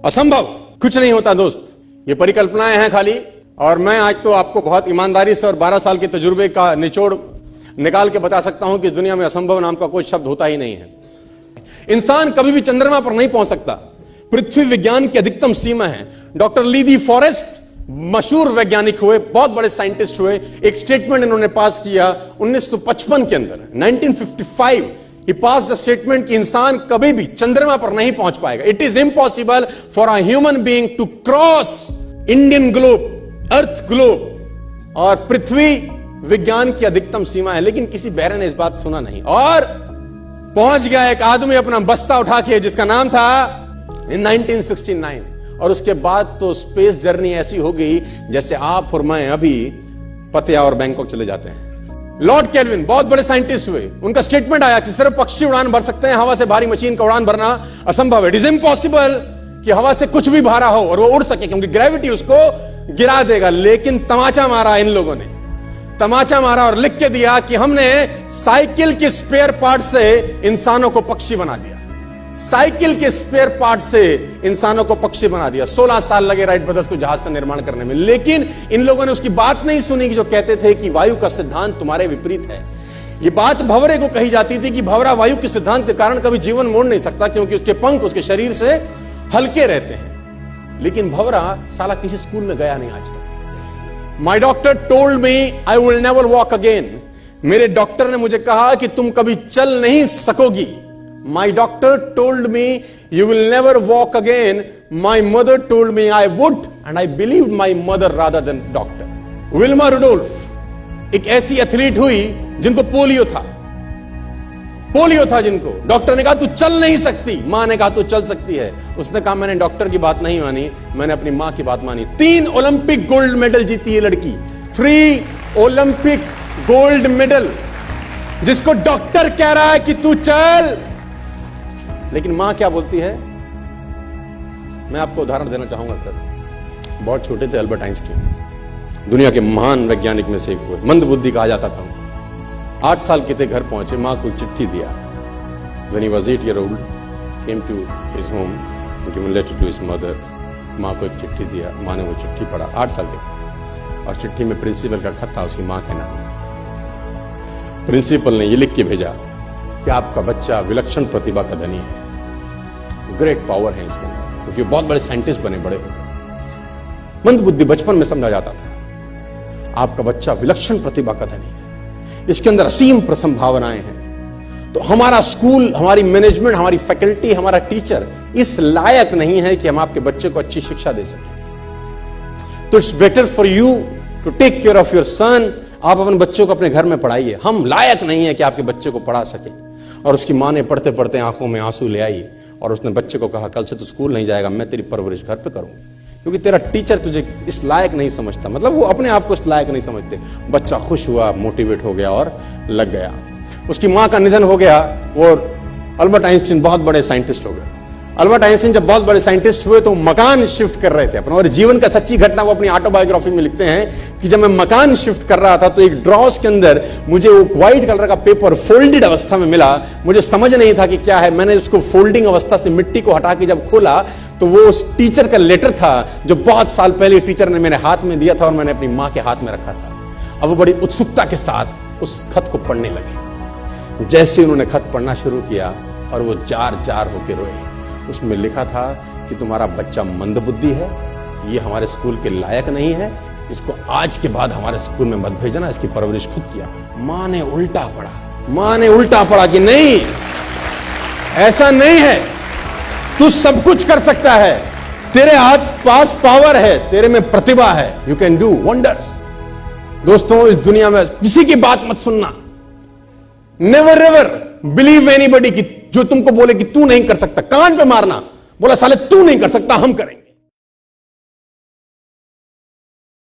असंभव कुछ नहीं होता दोस्त, ये परिकल्पनाएं हैं खाली। और मैं आज तो आपको बहुत ईमानदारी से और 12 साल के तजुर्बे का निचोड़ निकाल के बता सकता हूं कि इस दुनिया में असंभव नाम का कोई शब्द होता ही नहीं है। इंसान कभी भी चंद्रमा पर नहीं पहुंच सकता, पृथ्वी विज्ञान की अधिकतम सीमा है। डॉक्टर ली दी फॉरेस्ट मशहूर वैज्ञानिक हुए, बहुत बड़े साइंटिस्ट हुए, एक स्टेटमेंट इन्होंने पास किया 1955 के अंदर, 1955 ही पास द स्टेटमेंट कि इंसान कभी भी चंद्रमा पर नहीं पहुंच पाएगा। It is impossible for a human being to cross Indian globe, earth globe, और पृथ्वी विज्ञान की अधिकतम सीमा है। लेकिन किसी बहरे ने इस बात सुना नहीं और पहुंच गया एक आदमी अपना बस्ता उठा के, जिसका नाम था इन 1969। और उसके बाद तो स्पेस जर्नी ऐसी हो गई जैसे आप और मैं अभी पतिया और बैंकॉक चले जाते हैं। लॉर्ड केल्विन बहुत बड़े साइंटिस्ट हुए, उनका स्टेटमेंट आया कि सिर्फ पक्षी उड़ान भर सकते हैं, हवा से भारी मशीन का उड़ान भरना असंभव है। इट इज इम्पॉसिबल कि हवा से कुछ भी भारा हो और वो उड़ सके, क्योंकि ग्रेविटी उसको गिरा देगा। लेकिन तमाचा मारा इन लोगों ने, तमाचा मारा और लिख के दिया कि हमने साइकिल के स्पेयर पार्ट से इंसानों को पक्षी बना दिया, साइकिल के स्पेयर पार्ट से इंसानों को पक्षी बना दिया। 16 साल लगे राइट ब्रदर्स को जहाज का निर्माण करने में। लेकिन इन लोगों ने उसकी बात नहीं सुनी कि जो कहते थे कि वायु का सिद्धांत तुम्हारे विपरीत है। यह बात भंवरे को कही जाती थी कि भंवरा वायु के सिद्धांत के कारण कभी जीवन मोड़ नहीं सकता, क्योंकि उसके पंख उसके शरीर से हल्के रहते हैं। लेकिन भंवरा साला किसी स्कूल में गया नहीं आज तक। माई doctor told me I will never walk again. मेरे डॉक्टर ने मुझे कहा कि तुम कभी चल नहीं सकोगी। My doctor told me you will never walk again. My mother told me I would, and I believed my mother rather than doctor. Wilma Rudolph एक ऐसी एथलीट हुई जिनको पोलियो था जिनको डॉक्टर ने कहा तू चल नहीं सकती, मां ने कहा तू चल सकती है। उसने कहा मैंने डॉक्टर की बात नहीं मानी, मैंने अपनी मां की बात मानी। 3 ओलंपिक गोल्ड मेडल जीती है लड़की, 3 ओलंपिक गोल्ड मेडल, जिसको डॉक्टर कह रहा है कि तू चल। लेकिन मां क्या बोलती है? मैं आपको उदाहरण देना चाहूंगा सर। बहुत छोटे थे अल्बर्ट आइंस्टीन, दुनिया के महान वैज्ञानिक में से एक हुए, मंद बुद्धि कहा जाता था। 8 साल के थे, घर पहुंचे, मां को चिट्ठी दिया। When he was 8 years old, came to his home, given letter to his mother. मां को एक चिट्ठी दिया, मां ने वो चिट्ठी पढ़ा। 8 साल के थे और चिट्ठी में प्रिंसिपल का खत था उसकी मां के नाम। प्रिंसिपल ने ये लिख के भेजा कि आपका बच्चा विलक्षण प्रतिभा का धनी है, ग्रेट पावर है इसके अंदर, क्योंकि बहुत बड़े साइंटिस्ट बने, बड़े हो गए। मंद बुद्धि बचपन में समझा जाता था। आपका बच्चा विलक्षण प्रतिभा का धनी है, इसके अंदर असीम संभावनाएं हैं। तो हमारा स्कूल, हमारी मैनेजमेंट, हमारी फैकल्टी, हमारा टीचर इस लायक नहीं है कि हम आपके बच्चे को अच्छी शिक्षा दे सकें। तो it's better for you to take care of your son. आप अपने बच्चों को अपने घर में पढ़ाइए, हम लायक नहीं है कि आपके बच्चे को पढ़ा सके। और उसकी मां ने पढ़ते पढ़ते आंखों में आंसू ले आई और उसने बच्चे को कहा कल से तू स्कूल नहीं जाएगा, मैं तेरी परवरिश घर पे करूंगी, क्योंकि तेरा टीचर तुझे इस लायक नहीं समझता। मतलब वो अपने आप को इस लायक नहीं समझते। बच्चा खुश हुआ, मोटिवेट हो गया और लग गया। उसकी मां का निधन हो गया। वो अल्बर्ट आइंस्टीन बहुत बड़े साइंटिस्ट हो गए। अल्बर्ट आइंस्टीन जब बहुत बड़े साइंटिस्ट हुए तो मकान शिफ्ट कर रहे थे अपना, और जीवन का सच्ची घटना वो अपनी ऑटोबायोग्राफी में लिखते हैं कि जब मैं मकान शिफ्ट कर रहा था तो एक ड्रॉस के अंदर मुझे वो व्हाइट कलर का पेपर फोल्डेड अवस्था में मिला। मुझे समझ नहीं था कि क्या है। मैंने उसको फोल्डिंग अवस्था से मिट्टी को हटा के जब खोला तो वो उस टीचर का लेटर था जो बहुत साल पहले टीचर ने मेरे हाथ में दिया था और मैंने अपनी मां के हाथ में रखा था। अब वो बड़ी उत्सुकता के साथ उस खत को पढ़ने लगे। जैसे उन्होंने खत पढ़ना शुरू किया और वो जार जार होके रोए। उसमें लिखा था कि तुम्हारा बच्चा मंदबुद्धि है, ये हमारे स्कूल के लायक नहीं है, इसको आज के बाद हमारे स्कूल में मत भेजना, इसकी परवरिश खुद किया। मां ने उल्टा पढ़ा कि नहीं, ऐसा नहीं है, तू सब कुछ कर सकता है, तेरे हाथ पास पावर है, तेरे में प्रतिभा है, यू कैन डू वंडर्स। दोस्तों, इस दुनिया में किसी की बात मत सुनना। नेवर एवर बिलीव एनीबॉडी कि जो तुमको बोले कि तू नहीं कर सकता, कान पे मारना, बोला साले तू नहीं कर सकता, हम करेंगे।